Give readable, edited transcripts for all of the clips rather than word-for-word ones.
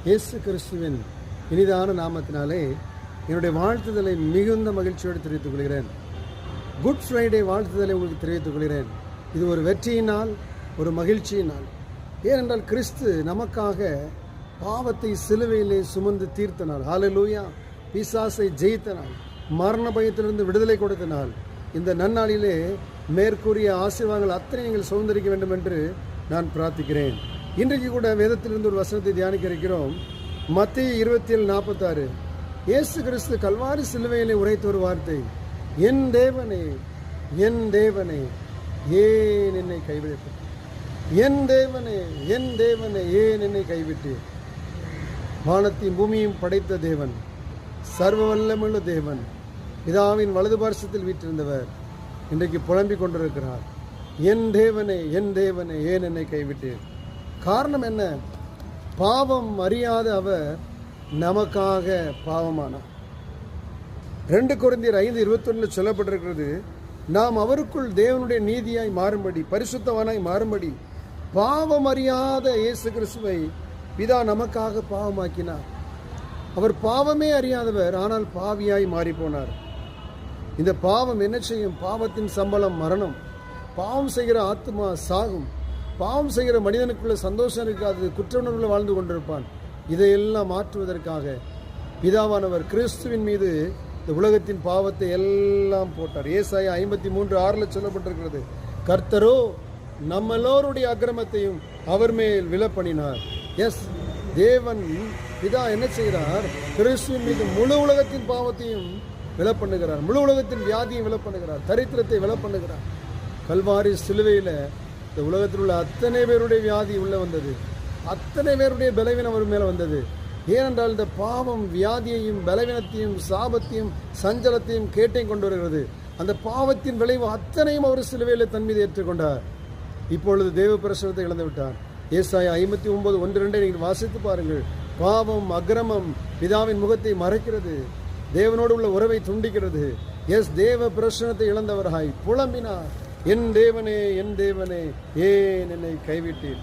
இயேசு கிறிஸ்துவின் இனிதான நாமத்தினாலே என்னுடைய வாழ்த்துதலை மிகுந்த மகிழ்ச்சியோடு தெரிவித்துக் கொள்கிறேன். குட் ஃப்ரைடே வாழ்த்துதலை உங்களுக்கு தெரிவித்துக் கொள்கிறேன். இது ஒரு வெற்றியினால், ஒரு மகிழ்ச்சியினால். ஏனென்றால் கிறிஸ்து நமக்காக பாவத்தை சிலுவையிலே சுமந்து தீர்த்த நாள். ஹல்லேலூயா. பிசாசை ஜெயித்த நாள், மரண பயத்திலிருந்து விடுதலை கொடுத்த நாள். இந்த நன்னாளிலே மேற்கூறிய ஆசீர்வாதங்கள் அத்தனை நீங்கள் சுதந்திரிக்க வேண்டும் என்று நான் பிரார்த்திக்கிறேன். இன்றைக்கு கூட வேதத்திலிருந்து ஒரு வசனத்தை தியானிக்க இருக்கிறோம். மத்தேயு 27:46. இயேசு கிறிஸ்து கல்வாரி சிலுவையிலே உரைத்த ஒரு வார்த்தை, என் தேவனே, என் தேவனே, ஏன் என்னை கைவிட்டு, என் தேவனே, என் தேவனே, ஏன் என்னை கைவிட்டு. வானத்தையும் பூமியும் படைத்த தேவன், சர்வ வல்லமுள்ள தேவன், பிதாவின் வலது பார்சத்தில் வீற்றிருந்தவர் இன்றைக்கு புலம்பிக் கொண்டிருக்கிறார். என் தேவனே, என் தேவனே, ஏன் என்னை கைவிட்டேன். காரணம் என்ன? பாவம் அறியாத அவர் நமக்காக பாவமானார். 2 கொரிந்தியர் 5:21 சொல்லப்பட்டிருக்கிறது, நாம் அவருக்குள் தேவனுடைய நீதியாய் மாறும்படி, பரிசுத்தவானாய் மாறும்படி பாவம் அறியாத இயேசு கிறிஸ்துவை பிதா நமக்காக பாவமாக்கினார். அவர் பாவமே அறியாதவர், ஆனால் பாவியாய் மாறி போனார். இந்த பாவம் என்ன செய்யும்? பாவத்தின் சம்பளம் மரணம். பாவம் செய்கிற ஆத்மா சாகும். பாவம் செய்கிற மனிதனுக்குள்ள சந்தோஷம் இருக்காது, குற்ற உணர்வுல வாழ்ந்து கொண்டிருப்பான். இதையெல்லாம் மாற்றுவதற்காக பிதாவானவர் கிறிஸ்துவின் மீது இந்த உலகத்தின் பாவத்தை எல்லாம் போட்டார். ஏசாயா 53:6 சொல்லப்பட்டிருக்கிறது, கர்த்தரோ நம்ம எல்லோருடைய அக்கிரமத்தையும் அவர் மேல் விழப்பண்ணினார். எஸ், தேவன் பிதா என்ன செய்கிறார்? கிறிஸ்துவின் மீது முழு உலகத்தின் பாவத்தையும் விழப்பண்ணுகிறார், முழு உலகத்தின் வியாதியும் விழப்பண்ணுகிறார், தரித்திரத்தை விழப்பண்ணுகிறார். கல்வாரி சிலுவையில் இந்த உலகத்தில் உள்ள அத்தனை பேருடைய வியாதி உள்ள வந்தது, அத்தனை பேருடைய பலவீனம் அவர் மேலே வந்தது. ஏனென்றால் இந்த பாவம் வியாதியையும் பலவீனத்தையும் சாபத்தையும் சஞ்சலத்தையும் கேட்டையும் கொண்டு வருகிறது. அந்த பாவத்தின் விளைவு அத்தனையும் அவர் சிலுவையில் தன் மீது ஏற்றுக்கொண்டார். இப்பொழுது தேவ பிரசனத்தை இழந்து விட்டார். ஏசாயா 59:1-2 நீங்கள் வாசித்து பாருங்கள். பாவம், அக்கிரமம் பிதாவின் முகத்தை மறைக்கிறது, தேவனோடு உள்ள உறவை துண்டிக்கிறது. எஸ், தேவ பிரசனத்தை இழந்தவராய் புலம்பினார், என் தேவனே, என் தேவனே, ஏன் என்னை கைவிட்டீர்.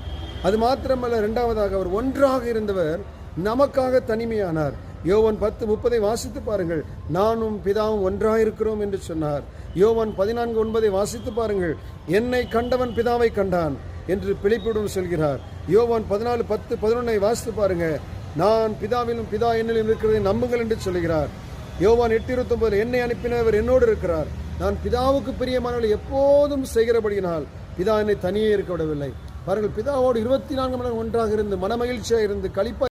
அது மாத்திரமல்ல, 2வதாக அவர் ஒன்றாக இருந்தவர் நமக்காக தனிமையானார். யோவான் 10:30 வாசித்து பாருங்கள். நானும் பிதாவும் ஒன்றாக இருக்கிறோம் என்று சொன்னார். யோவான் 14:9 வாசித்து பாருங்கள். என்னை கண்டவன் பிதாவை கண்டான் என்று பிலிப்பியுடன் சொல்கிறார். யோவான் 14:10-11 வாசித்து பாருங்க. நான் பிதாவிலும் பிதா என்னிலும் இருக்கிறதை நம்புங்கள் என்று சொல்கிறார். யோவான் 8:29 என்னை அனுப்பினவர் என்னோடு இருக்கிறார், நான் பிதாவுக்கு பிரியமானவர்களை எப்போதும் செய்கிறபடியினால் பிதா என்னை தனியே இருக்க விடவில்லை. பாருங்கள், பிதாவோடு 24 மணி நேரம் ஒன்றாக இருந்து மனமகிழ்ச்சியாக இருந்து களிப்பாய்